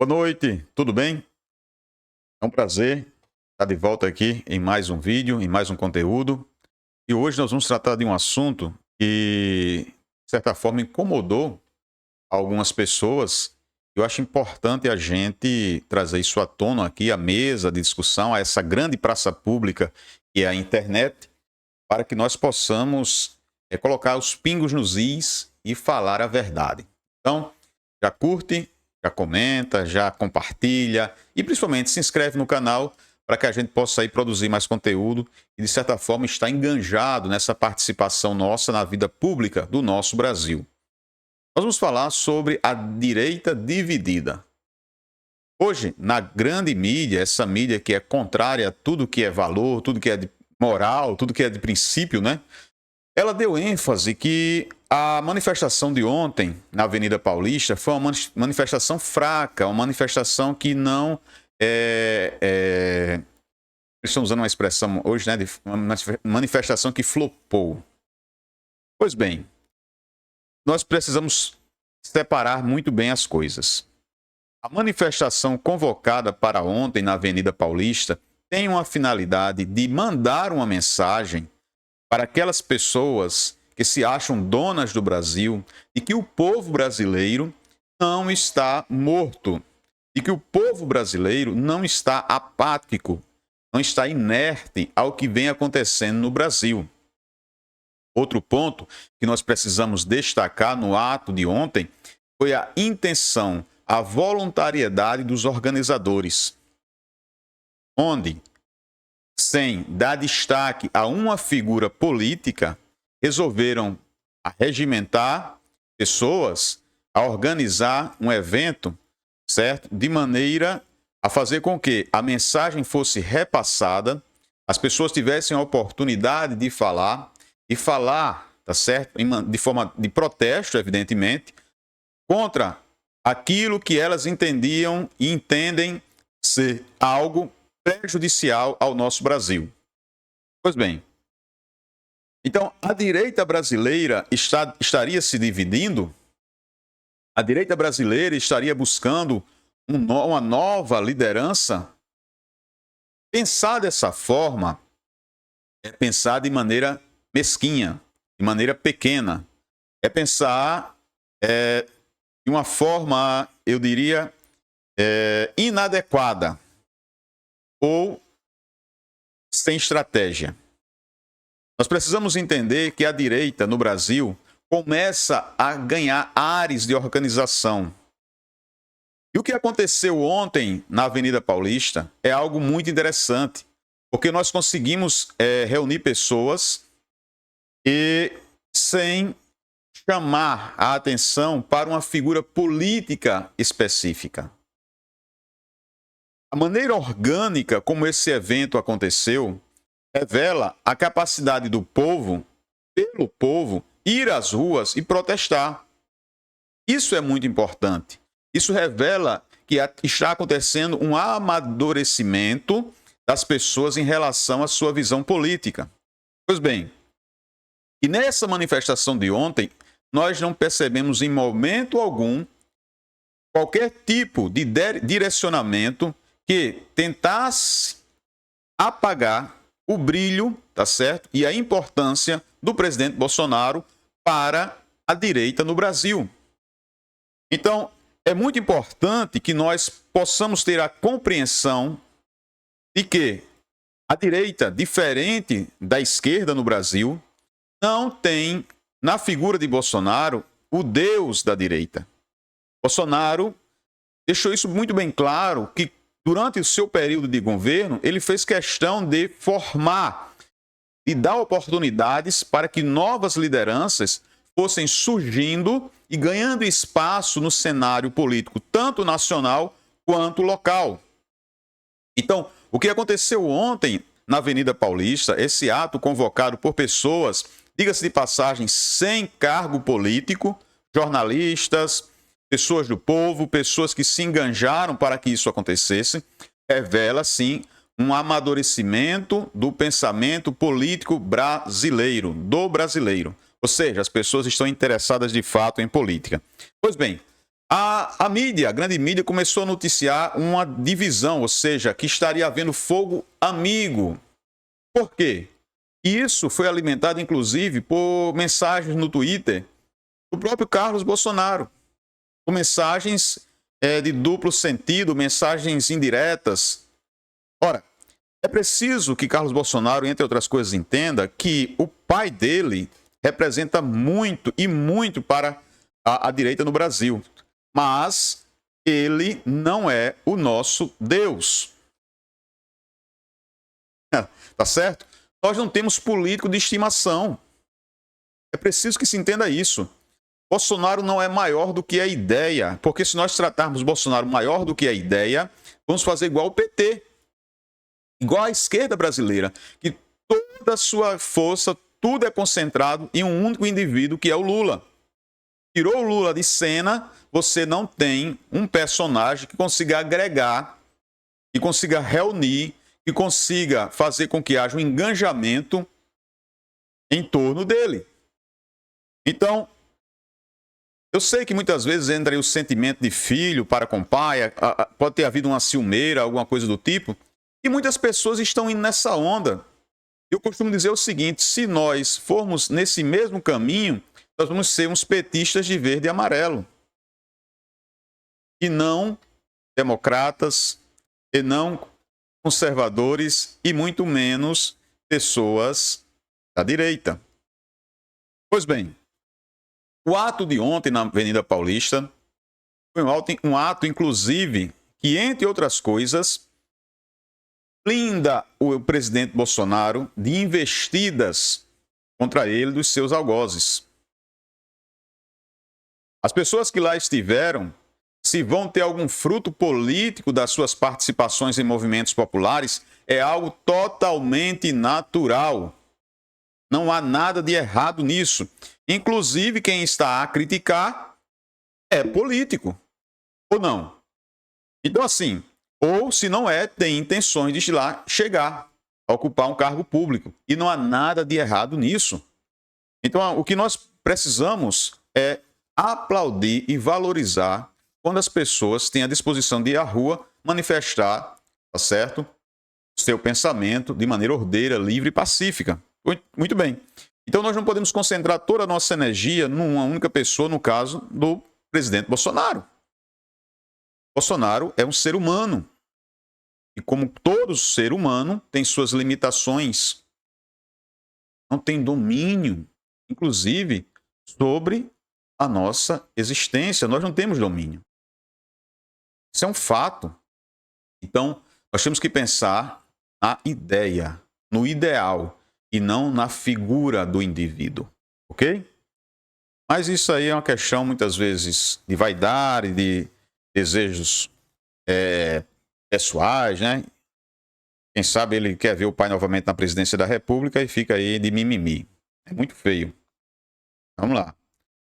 Boa noite, tudo bem? É um prazer estar de volta aqui em mais um vídeo, em mais um conteúdo. E hoje nós vamos tratar de um assunto que, de certa forma, incomodou algumas pessoas. Eu acho importante a gente trazer isso à tona aqui, à mesa de discussão, a essa grande praça pública que é a internet, para que nós possamos colocar os pingos nos is e falar a verdade. Então, já curte, já comenta, já compartilha e principalmente se inscreve no canal para que a gente possa aí produzir mais conteúdo e de certa forma estar enganjado nessa participação nossa na vida pública do nosso Brasil. Nós vamos falar sobre a direita dividida. Hoje, na grande mídia, essa mídia que é contrária a tudo que é valor, tudo que é de moral, tudo que é de princípio, né? Ela deu ênfase que a manifestação de ontem na Avenida Paulista foi uma manifestação fraca, uma manifestação que não eles estão usando uma expressão hoje, né, de uma manifestação que flopou. Pois bem, nós precisamos separar muito bem as coisas. A manifestação convocada para ontem na Avenida Paulista tem uma finalidade de mandar uma mensagem para aquelas pessoas que se acham donas do Brasil e que o povo brasileiro não está morto e que o povo brasileiro não está apático, não está inerte ao que vem acontecendo no Brasil. Outro ponto que nós precisamos destacar no ato de ontem foi a intenção, a voluntariedade dos organizadores, onde, sem dar destaque a uma figura política, resolveram regimentar pessoas a organizar um evento, certo? De maneira a fazer com que a mensagem fosse repassada, as pessoas tivessem a oportunidade de falar, tá certo? De forma de protesto, evidentemente, contra aquilo que elas entendiam e entendem ser algo prejudicial ao nosso Brasil. Pois bem, então a direita brasileira estaria se dividindo? A direita brasileira estaria buscando uma nova liderança? Pensar dessa forma é pensar de maneira mesquinha, de maneira pequena. É pensar de uma forma, eu diria, inadequada ou sem estratégia. Nós precisamos entender que a direita no Brasil começa a ganhar ares de organização. E o que aconteceu ontem na Avenida Paulista é algo muito interessante, porque nós conseguimos reunir pessoas e sem chamar a atenção para uma figura política específica. A maneira orgânica como esse evento aconteceu revela a capacidade do povo, pelo povo, ir às ruas e protestar. Isso é muito importante. Isso revela que está acontecendo um amadurecimento das pessoas em relação à sua visão política. Pois bem, e nessa manifestação de ontem, nós não percebemos em momento algum qualquer tipo de direcionamento que tentasse apagar o brilho, tá certo? E a importância do presidente Bolsonaro para a direita no Brasil. Então, é muito importante que nós possamos ter a compreensão de que a direita, diferente da esquerda no Brasil, não tem na figura de Bolsonaro o Deus da direita. Bolsonaro deixou isso muito bem claro, que durante o seu período de governo, ele fez questão de formar e dar oportunidades para que novas lideranças fossem surgindo e ganhando espaço no cenário político, tanto nacional quanto local. Então, o que aconteceu ontem na Avenida Paulista, esse ato convocado por pessoas, diga-se de passagem, sem cargo político, jornalistas, pessoas do povo, pessoas que se enganjaram para que isso acontecesse, revela, sim, um amadurecimento do pensamento político brasileiro, do brasileiro. Ou seja, as pessoas estão interessadas de fato em política. Pois bem, A mídia, a grande mídia, começou a noticiar uma divisão, ou seja, que estaria havendo fogo amigo. Por quê? Isso foi alimentado, inclusive, por mensagens no Twitter do próprio Carlos Bolsonaro, com mensagens de duplo sentido, mensagens indiretas. Ora, é preciso que Carlos Bolsonaro, entre outras coisas, entenda que o pai dele representa muito e muito para a direita no Brasil. Mas ele não é o nosso Deus. Tá certo? Nós não temos político de estimação. É preciso que se entenda isso. Bolsonaro não é maior do que a ideia, porque se nós tratarmos Bolsonaro maior do que a ideia, vamos fazer igual o PT, igual a esquerda brasileira, que toda a sua força, tudo é concentrado em um único indivíduo, que é o Lula. Tirou o Lula de cena, você não tem um personagem que consiga agregar, que consiga reunir, que consiga fazer com que haja um engajamento em torno dele. Então, eu sei que muitas vezes entra aí o sentimento de filho para com pai, pode ter havido uma ciumeira, alguma coisa do tipo, e muitas pessoas estão indo nessa onda. Eu costumo dizer o seguinte: se nós formos nesse mesmo caminho, nós vamos ser uns petistas de verde e amarelo. E não democratas, e não conservadores, e muito menos pessoas da direita. Pois bem, o ato de ontem na Avenida Paulista foi um ato, inclusive, que, entre outras coisas, blinda o presidente Bolsonaro de investidas contra ele dos seus algozes. As pessoas que lá estiveram, se vão ter algum fruto político das suas participações em movimentos populares, é algo totalmente natural. Não há nada de errado nisso. Inclusive, quem está a criticar é político, ou não? Então, assim, ou se não é, tem intenções de lá chegar a ocupar um cargo público. E não há nada de errado nisso. Então, o que nós precisamos é aplaudir e valorizar quando as pessoas têm a disposição de ir à rua manifestar, tá certo? Seu pensamento de maneira ordeira, livre e pacífica. Muito bem. Então nós não podemos concentrar toda a nossa energia numa única pessoa, no caso do presidente Bolsonaro. Bolsonaro é um ser humano. E como todo ser humano, tem suas limitações. Não tem domínio, inclusive, sobre a nossa existência. Nós não temos domínio. Isso é um fato. Então, nós temos que pensar na ideia, no ideal, e não na figura do indivíduo, ok? Mas isso aí é uma questão, muitas vezes, de vaidade, de desejos pessoais, né? Quem sabe ele quer ver o pai novamente na presidência da República e fica aí de mimimi. É muito feio. Vamos lá.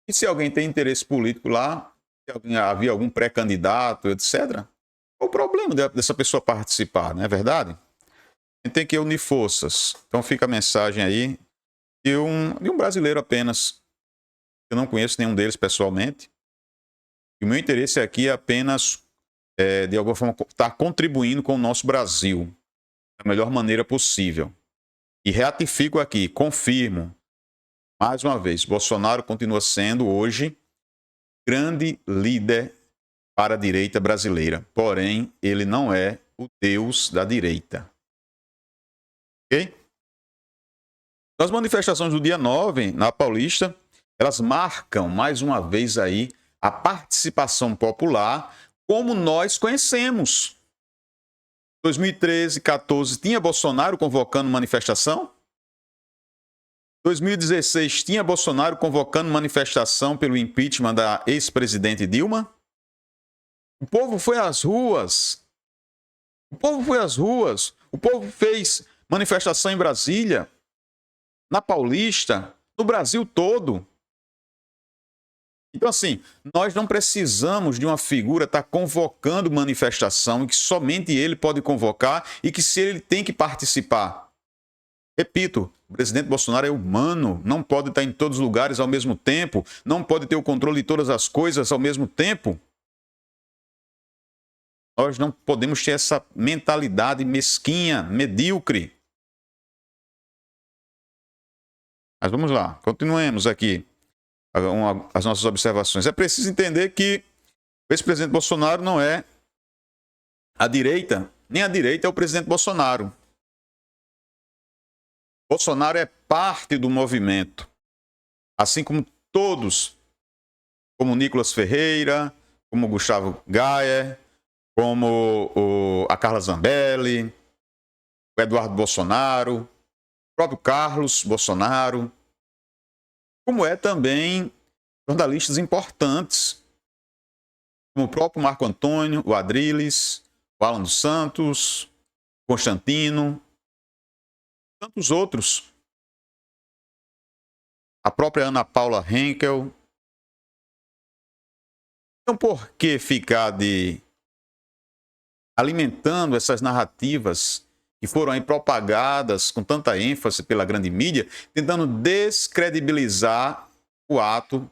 E se alguém tem interesse político lá, se havia algum pré-candidato, etc., qual o problema dessa pessoa participar, não é verdade? A gente tem que unir forças. Então fica a mensagem aí de um brasileiro apenas. Eu não conheço nenhum deles pessoalmente. E o meu interesse aqui é apenas, de alguma forma, estar contribuindo com o nosso Brasil da melhor maneira possível. E ratifico aqui, confirmo, mais uma vez, Bolsonaro continua sendo hoje grande líder para a direita brasileira. Porém, ele não é o Deus da direita. Ok? As manifestações do dia 9, na Paulista, elas marcam mais uma vez aí a participação popular como nós conhecemos. 2013, 14, tinha Bolsonaro convocando manifestação? 2016, tinha Bolsonaro convocando manifestação pelo impeachment da ex-presidente Dilma? O povo foi às ruas. O povo foi às ruas. O povo fez manifestação em Brasília, na Paulista, no Brasil todo. Então, assim, nós não precisamos de uma figura estar convocando manifestação e que somente ele pode convocar e que se ele tem que participar. Repito, o presidente Bolsonaro é humano, não pode estar em todos os lugares ao mesmo tempo, não pode ter o controle de todas as coisas ao mesmo tempo. Nós não podemos ter essa mentalidade mesquinha, medíocre. Mas vamos lá, continuemos aqui as nossas observações. É preciso entender que o ex-presidente Bolsonaro não é a direita, nem a direita é o presidente Bolsonaro. Bolsonaro é parte do movimento, assim como todos, como Nicolas Ferreira, como Gustavo Gayer, como a Carla Zambelli, o Eduardo Bolsonaro, o próprio Carlos Bolsonaro, como é também jornalistas importantes, como o próprio Marco Antônio, o Adriles, o Alan dos Santos, Constantino, tantos outros. A própria Ana Paula Henkel. Então, por que ficar alimentando essas narrativas que foram aí propagadas com tanta ênfase pela grande mídia, tentando descredibilizar o ato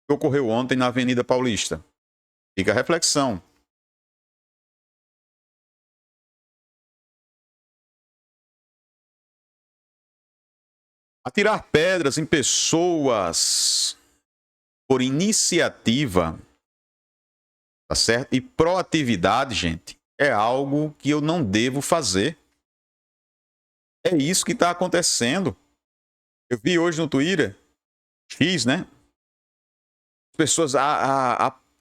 que ocorreu ontem na Avenida Paulista? Fica a reflexão. Atirar pedras em pessoas por iniciativa, tá certo? E proatividade, gente, é algo que eu não devo fazer. É isso que está acontecendo. Eu vi hoje no Twitter, X, né? Pessoas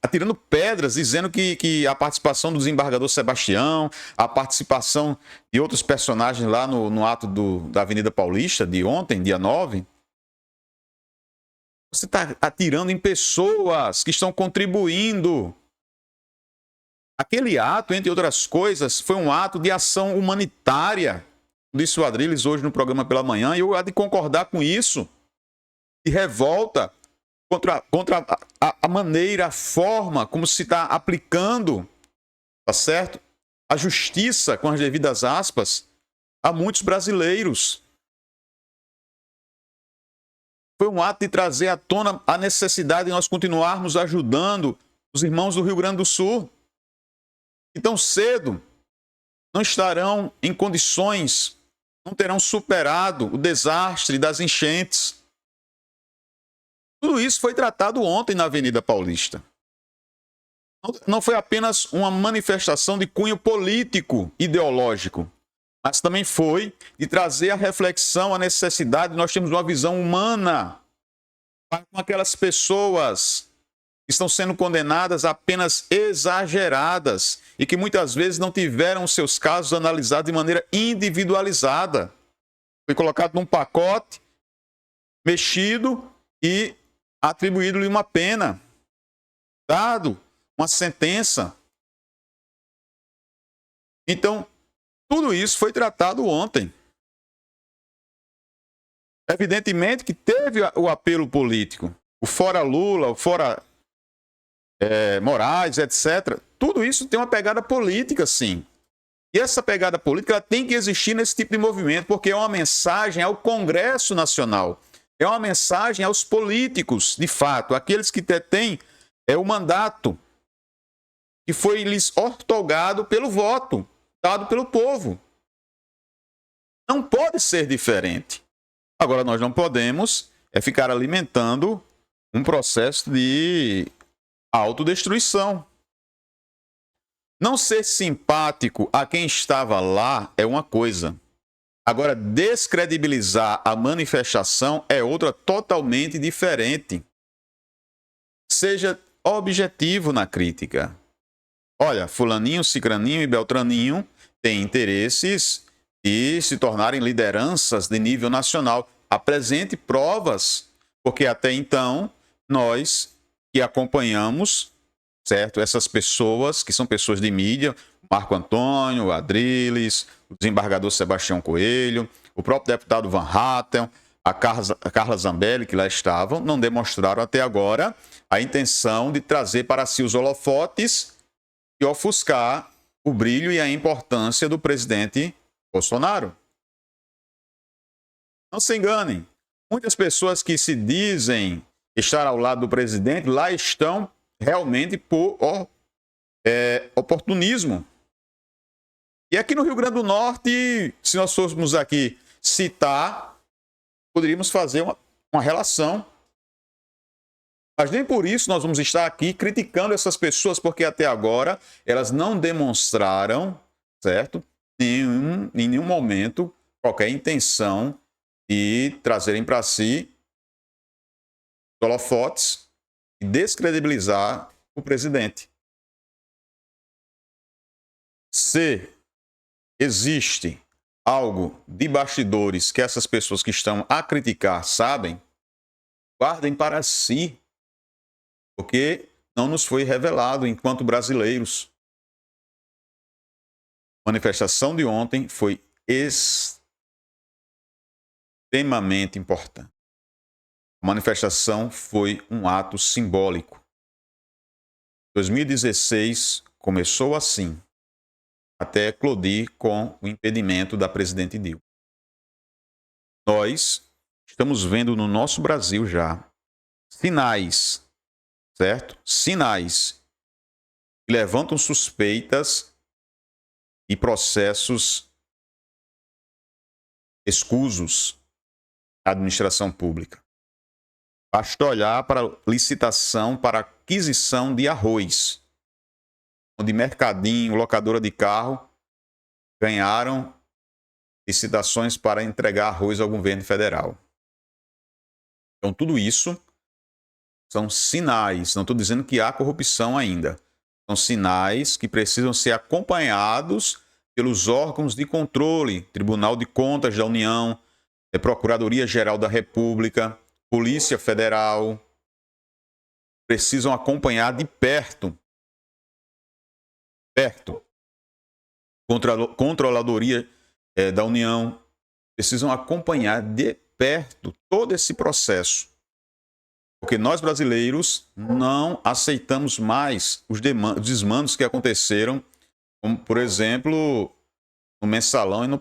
atirando pedras, dizendo que a participação do desembargador Sebastião, a participação de outros personagens lá no ato da Avenida Paulista de ontem, dia 9, você está atirando em pessoas que estão contribuindo. Aquele ato, entre outras coisas, foi um ato de ação humanitária, disse o Adriles hoje no programa pela manhã, e eu há de concordar com isso, de revolta contra a maneira, a forma como se está aplicando, tá certo? A justiça, com as devidas aspas, a muitos brasileiros. Foi um ato de trazer à tona a necessidade de nós continuarmos ajudando os irmãos do Rio Grande do Sul, que tão cedo não estarão em condições, não terão superado o desastre das enchentes. Tudo isso foi tratado ontem na Avenida Paulista. Não foi apenas uma manifestação de cunho político, ideológico, mas também foi de trazer a reflexão, a necessidade de nós termos uma visão humana para com aquelas pessoas que estão sendo condenadas apenas exageradas e que muitas vezes não tiveram os seus casos analisados de maneira individualizada. Foi colocado num pacote, mexido e atribuído-lhe uma pena, dado uma sentença. Então, tudo isso foi tratado ontem. Evidentemente que teve o apelo político, o fora Lula, o fora Moraes, etc. Tudo isso tem uma pegada política, sim. E essa pegada política ela tem que existir nesse tipo de movimento, porque é uma mensagem ao Congresso Nacional. É uma mensagem aos políticos, de fato, aqueles que têm o mandato que foi lhes outorgado pelo voto, dado pelo povo. Não pode ser diferente. Agora, nós não podemos ficar alimentando um processo de autodestruição. Não ser simpático a quem estava lá é uma coisa. Agora, descredibilizar a manifestação é outra totalmente diferente. Seja objetivo na crítica. Olha, fulaninho, cicraninho e beltraninho têm interesses de se tornarem lideranças de nível nacional. Apresente provas, porque até então nós que acompanhamos, certo? Essas pessoas que são pessoas de mídia, Marco Antônio, Adriles, o desembargador Sebastião Coelho, o próprio deputado Van Hatten, a Carla Zambelli, que lá estavam, não demonstraram até agora a intenção de trazer para si os holofotes e ofuscar o brilho e a importância do presidente Bolsonaro. Não se enganem, muitas pessoas que se dizem estar ao lado do presidente, lá estão realmente por oportunismo. E aqui no Rio Grande do Norte, se nós fôssemos aqui citar, poderíamos fazer uma relação. Mas nem por isso nós vamos estar aqui criticando essas pessoas, porque até agora elas não demonstraram, certo? Em nenhum momento, qualquer intenção de trazerem para si holofotes e descredibilizar o presidente. Se existe algo de bastidores que essas pessoas que estão a criticar sabem, guardem para si, porque não nos foi revelado enquanto brasileiros. A manifestação de ontem foi extremamente importante. A manifestação foi um ato simbólico. 2016 começou assim, até eclodir com o impedimento da presidente Dilma. Nós estamos vendo no nosso Brasil já sinais, certo? Sinais que levantam suspeitas e processos escusos da administração pública. Basta olhar para a licitação para aquisição de arroz, onde Mercadinho, locadora de carro, ganharam licitações para entregar arroz ao governo federal. Então, tudo isso são sinais, não estou dizendo que há corrupção ainda, são sinais que precisam ser acompanhados pelos órgãos de controle, Tribunal de Contas da União, Procuradoria-Geral da República, Polícia Federal, precisam acompanhar de perto, Controladoria da União, precisam acompanhar de perto todo esse processo. Porque nós brasileiros não aceitamos mais os desmandos que aconteceram, como, por exemplo, no Mensalão e no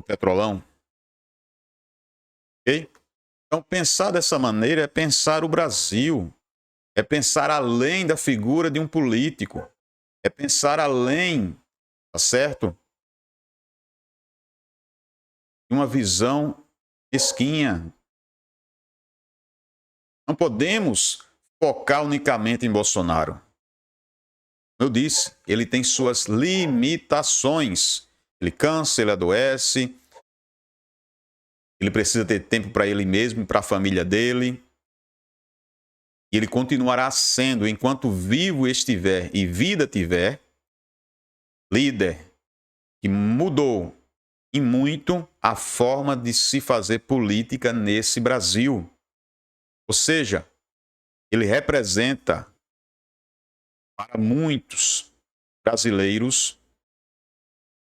Petrolão. Ok? Então, pensar dessa maneira é pensar o Brasil, é pensar além da figura de um político, é pensar além, tá certo? De uma visão mesquinha. Não podemos focar unicamente em Bolsonaro. Eu disse, ele tem suas limitações. Ele cansa, ele adoece, ele precisa ter tempo para ele mesmo e para a família dele. E ele continuará sendo, enquanto vivo estiver e vida tiver, líder que mudou e muito a forma de se fazer política nesse Brasil. Ou seja, ele representa para muitos brasileiros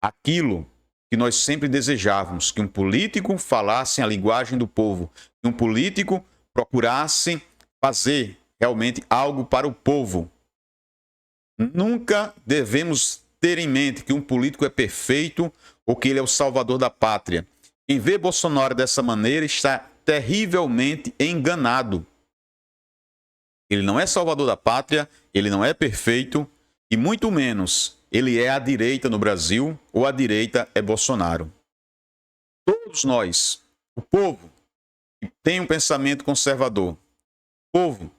aquilo que nós sempre desejávamos, que um político falasse a linguagem do povo, que um político procurasse fazer realmente algo para o povo. Nunca devemos ter em mente que um político é perfeito ou que ele é o salvador da pátria. Quem vê Bolsonaro dessa maneira está terrivelmente enganado. Ele não é salvador da pátria, ele não é perfeito e muito menos ele é a direita no Brasil ou a direita é Bolsonaro. Todos nós, o povo que tem um pensamento conservador, o povo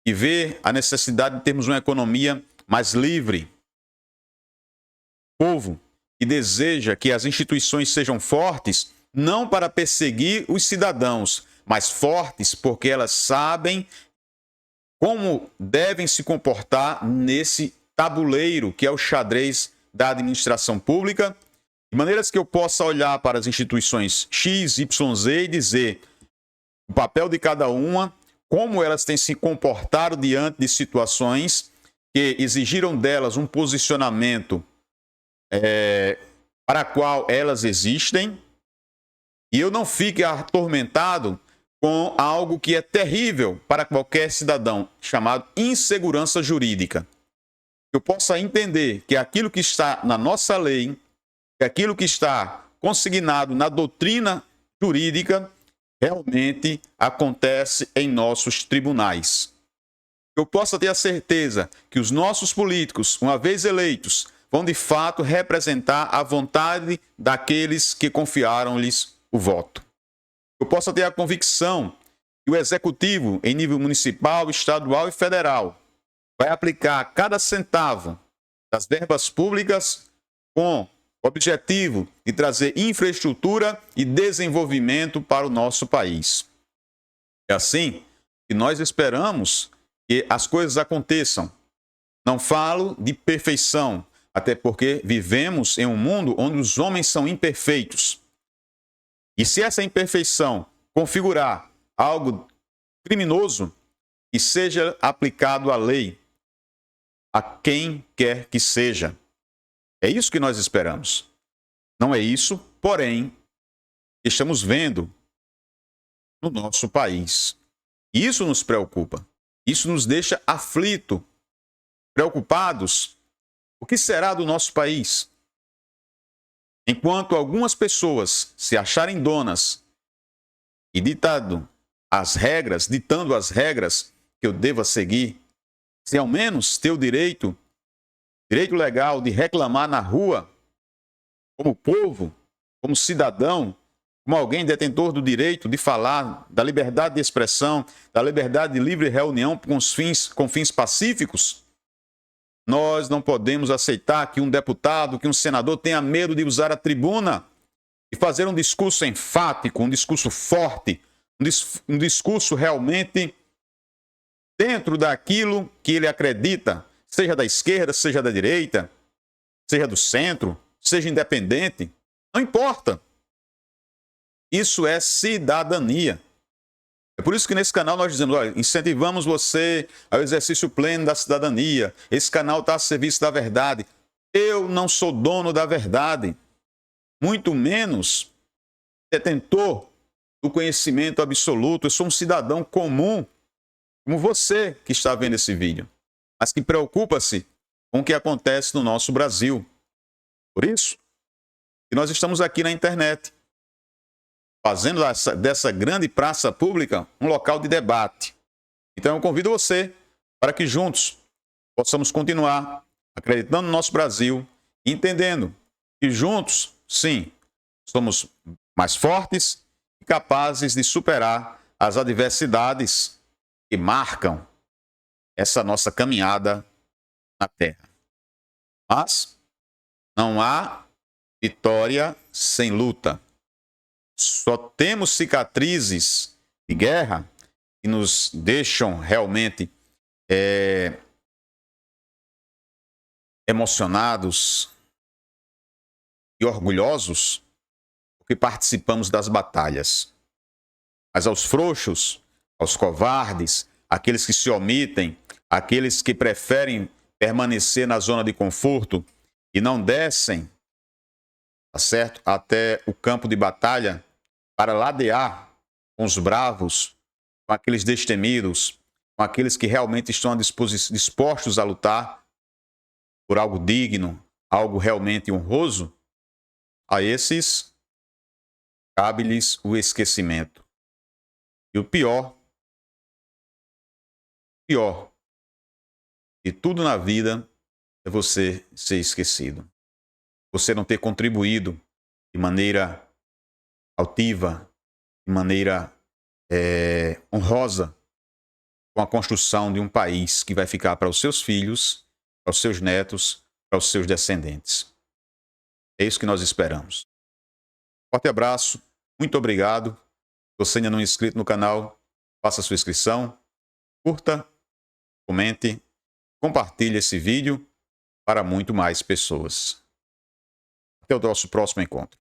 que vê a necessidade de termos uma economia mais livre, o povo que deseja que as instituições sejam fortes, não para perseguir os cidadãos, mas fortes porque elas sabem como devem se comportar nesse tabuleiro que é o xadrez da administração pública, de maneiras que eu possa olhar para as instituições X, Y, Z e dizer o papel de cada uma, como elas têm se comportado diante de situações que exigiram delas um posicionamento para a qual elas existem, e eu não fique atormentado com algo que é terrível para qualquer cidadão, chamado insegurança jurídica. Eu possa entender que aquilo que está na nossa lei, que aquilo que está consignado na doutrina jurídica, realmente acontece em nossos tribunais. Eu possa ter a certeza que os nossos políticos, uma vez eleitos, vão de fato representar a vontade daqueles que confiaram-lhes o voto. Eu possa ter a convicção que o executivo, em nível municipal, estadual e federal, vai aplicar cada centavo das verbas públicas com o objetivo de trazer infraestrutura e desenvolvimento para o nosso país. É assim que nós esperamos que as coisas aconteçam. Não falo de perfeição, até porque vivemos em um mundo onde os homens são imperfeitos. E se essa imperfeição configurar algo criminoso, que seja aplicado a lei a quem quer que seja. É isso que nós esperamos. Não é isso, porém, que estamos vendo no nosso país. E isso nos preocupa. Isso nos deixa aflito, preocupados. O que será do nosso país? Enquanto algumas pessoas se acharem donas e ditando as regras que eu deva seguir, sem ao menos ter o direito legal de reclamar na rua, como povo, como cidadão, como alguém detentor do direito de falar, da liberdade de expressão, da liberdade de livre reunião com fins pacíficos, nós não podemos aceitar que um deputado, que um senador tenha medo de usar a tribuna e fazer um discurso enfático, um discurso forte, um discurso realmente dentro daquilo que ele acredita, seja da esquerda, seja da direita, seja do centro, seja independente, não importa. Isso é cidadania. É por isso que nesse canal nós dizemos, olha, incentivamos você ao exercício pleno da cidadania. Esse canal está a serviço da verdade. Eu não sou dono da verdade, muito menos detentor do conhecimento absoluto. Eu sou um cidadão comum, como você que está vendo esse vídeo, mas que preocupa-se com o que acontece no nosso Brasil. Por isso que nós estamos aqui na internet, fazendo dessa grande praça pública um local de debate. Então eu convido você para que juntos possamos continuar acreditando no nosso Brasil, entendendo que juntos, sim, somos mais fortes e capazes de superar as adversidades que marcam essa nossa caminhada na Terra. Mas não há vitória sem luta. Só temos cicatrizes de guerra que nos deixam realmente emocionados e orgulhosos porque participamos das batalhas. Mas aos frouxos, aos covardes, aqueles que se omitem, aqueles que preferem permanecer na zona de conforto e não descem, tá certo, até o campo de batalha para ladear com os bravos, com aqueles destemidos, com aqueles que realmente estão dispostos a lutar por algo digno, algo realmente honroso, a esses cabe-lhes o esquecimento. E o pior de tudo na vida é você ser esquecido. Você não ter contribuído de maneira altiva, de maneira honrosa com a construção de um país que vai ficar para os seus filhos, para os seus netos, para os seus descendentes. É isso que nós esperamos. Forte abraço, muito obrigado. Se você ainda não é inscrito no canal, faça a sua inscrição, curta, comente, compartilhe esse vídeo para muito mais pessoas. Até o nosso próximo encontro.